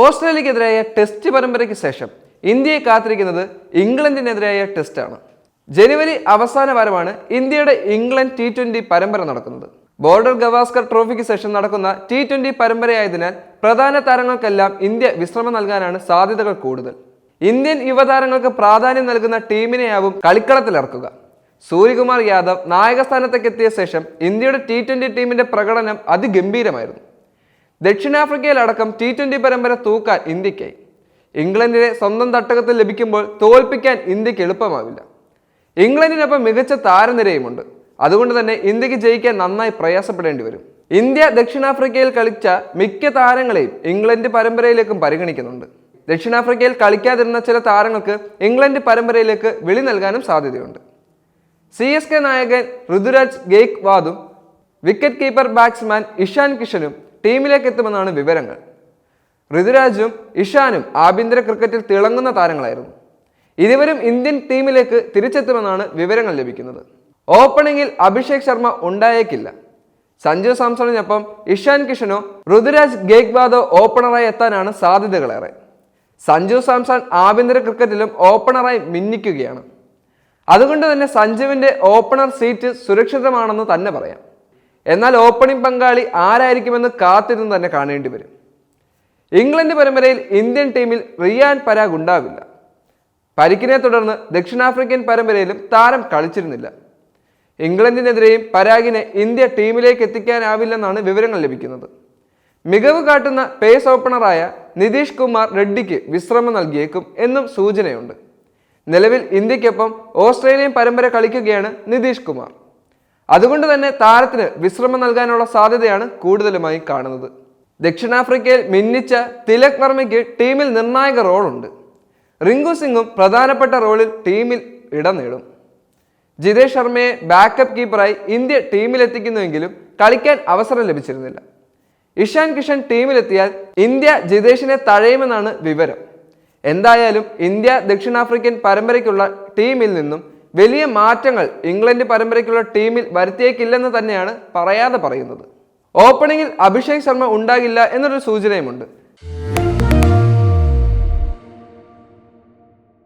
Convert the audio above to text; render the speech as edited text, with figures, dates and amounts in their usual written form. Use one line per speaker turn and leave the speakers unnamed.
ഓസ്ട്രേലിയക്കെതിരായ test പരമ്പരയ്ക്ക് ശേഷം ഇന്ത്യയെ കാത്തിരിക്കുന്നത് ഇംഗ്ലണ്ടിനെതിരായ ടെസ്റ്റാണ്. ജനുവരി അവസാന വാരമാണ് ഇന്ത്യയുടെ ഇംഗ്ലണ്ട് T20 പരമ്പര നടക്കുന്നത്. ബോർഡർ ഗവാസ്കർ ട്രോഫിക്ക് ശേഷം നടക്കുന്ന T20 പരമ്പരയായതിനാൽ പ്രധാന താരങ്ങൾക്കെല്ലാം ഇന്ത്യ വിശ്രമം നൽകാനാണ് സാധ്യതകൾ കൂടുതൽ. ഇന്ത്യൻ യുവതാരങ്ങൾക്ക് പ്രാധാന്യം നൽകുന്ന ടീമിനെയാവും കളിക്കളത്തിലിറക്കുക. സൂര്യകുമാർ യാദവ് നായകസ്ഥാനത്തേക്ക് എത്തിയ ശേഷം ഇന്ത്യയുടെ T20 ടീമിന്റെ പ്രകടനം അതിഗംഭീരമായിരുന്നു. ദക്ഷിണാഫ്രിക്കയിലടക്കം T20 പരമ്പര തൂക്കാൻ ഇന്ത്യക്കായി. ഇംഗ്ലണ്ടിനെ സ്വന്തം തട്ടകത്തിൽ ലഭിക്കുമ്പോൾ തോൽപ്പിക്കാൻ ഇന്ത്യക്ക് എളുപ്പമാവില്ല. ഇംഗ്ലണ്ടിനൊപ്പം മികച്ച താരനിരയുമുണ്ട്. അതുകൊണ്ട് തന്നെ ഇന്ത്യക്ക് ജയിക്കാൻ നന്നായി പ്രയാസപ്പെടേണ്ടി വരും. ഇന്ത്യ ദക്ഷിണാഫ്രിക്കയിൽ കളിച്ച മിക്ക താരങ്ങളെയും ഇംഗ്ലണ്ട് പരമ്പരയിലേക്കും പരിഗണിക്കുന്നുണ്ട്. ദക്ഷിണാഫ്രിക്കയിൽ കളിക്കാതിരുന്ന ചില താരങ്ങൾക്ക് ഇംഗ്ലണ്ട് പരമ്പരയിലേക്ക് വിളി നൽകാനും സാധ്യതയുണ്ട്. CSK നായകൻ ഋതുരാജ് ഗെയ്ക്വാദും വിക്കറ്റ് കീപ്പർ ബാറ്റ്സ്മാൻ ഇഷാൻ കിഷനും ടീമിലേക്ക് എത്തുമെന്നാണ് വിവരങ്ങൾ. ഋതുരാജും ഇഷാനും ആഭ്യന്തര ക്രിക്കറ്റിൽ തിളങ്ങുന്ന താരങ്ങളായിരുന്നു. ഇരുവരും ഇന്ത്യൻ ടീമിലേക്ക് തിരിച്ചെത്തുമെന്നാണ് വിവരങ്ങൾ ലഭിക്കുന്നത്. ഓപ്പണിംഗിൽ അഭിഷേക് ശർമ്മ ഉണ്ടായേക്കില്ല. സഞ്ജു സാംസണിനൊപ്പം ഇഷാൻ കിഷനോ ഋതുരാജ് ഗെയ്ക്വാദോ ഓപ്പണറായി എത്താനാണ് സാധ്യതകളേറെ. സഞ്ജു സാംസൺ ആഭ്യന്തര ക്രിക്കറ്റിലും ഓപ്പണറായി മിന്നിക്കുകയാണ്. അതുകൊണ്ട് തന്നെ സഞ്ജുവിന്റെ ഓപ്പണർ സീറ്റ് സുരക്ഷിതമാണെന്ന് തന്നെ പറയാം. എന്നാൽ ഓപ്പണിംഗ് പങ്കാളി ആരായിരിക്കുമെന്ന് കാത്തിരുന്ന് തന്നെ കാണേണ്ടി വരും. ഇംഗ്ലണ്ട് പരമ്പരയിൽ ഇന്ത്യൻ ടീമിൽ റിയാൻ പരാഗ് ഉണ്ടാവില്ല. പരിക്കിനെ തുടർന്ന് ദക്ഷിണാഫ്രിക്കൻ പരമ്പരയിലും താരം കളിച്ചിരുന്നില്ല. ഇംഗ്ലണ്ടിനെതിരെയും പരാഗിനെ ഇന്ത്യ ടീമിലേക്ക് എത്തിക്കാനാവില്ലെന്നാണ് വിവരങ്ങൾ ലഭിക്കുന്നത്. മികവ് കാട്ടുന്ന പേസ് ഓപ്പണറായ നിതീഷ് കുമാർ റെഡ്ഡിക്ക് വിശ്രമം നൽകിയേക്കും എന്നും സൂചനയുണ്ട്. നിലവിൽ ഇന്ത്യക്കൊപ്പം ഓസ്ട്രേലിയൻ പരമ്പര കളിക്കുകയാണ് നിതീഷ് കുമാർ. അതുകൊണ്ട് തന്നെ താരത്തിന് വിശ്രമം നൽകാനുള്ള സാധ്യതയാണ് കൂടുതലുമായി കാണുന്നത്. ദക്ഷിണാഫ്രിക്കയിൽ മിന്നിച്ച തിലക് വർമ്മയ്ക്ക് ടീമിൽ നിർണായക റോളുണ്ട്. റിങ്കു സിംഗും പ്രധാനപ്പെട്ട റോളിൽ ടീമിൽ ഇടം നേടും. ജിതേഷ് ശർമ്മയെ ബാക്കപ്പ് കീപ്പറായി ഇന്ത്യ ടീമിലെത്തിക്കുന്നുവെങ്കിലും കളിക്കാൻ അവസരം ലഭിച്ചിരുന്നില്ല. ഇഷാൻ കിഷൻ ടീമിലെത്തിയാൽ ഇന്ത്യ ജിതേഷിനെ തഴയുമെന്നാണ് വിവരം. എന്തായാലും ഇന്ത്യ ദക്ഷിണാഫ്രിക്കൻ പരമ്പരയ്ക്കുള്ള ടീമിൽ നിന്നും വലിയ മാറ്റങ്ങൾ ഇംഗ്ലണ്ട് പരമ്പരയ്ക്കുള്ള ടീമിൽ വരുത്തിയേക്കില്ലെന്ന് തന്നെയാണ് പറയാതെ പറയുന്നത്. ഓപ്പണിംഗിൽ അഭിഷേക് ശർമ്മ ഉണ്ടാകില്ല എന്നൊരു സൂചനയുമുണ്ട്.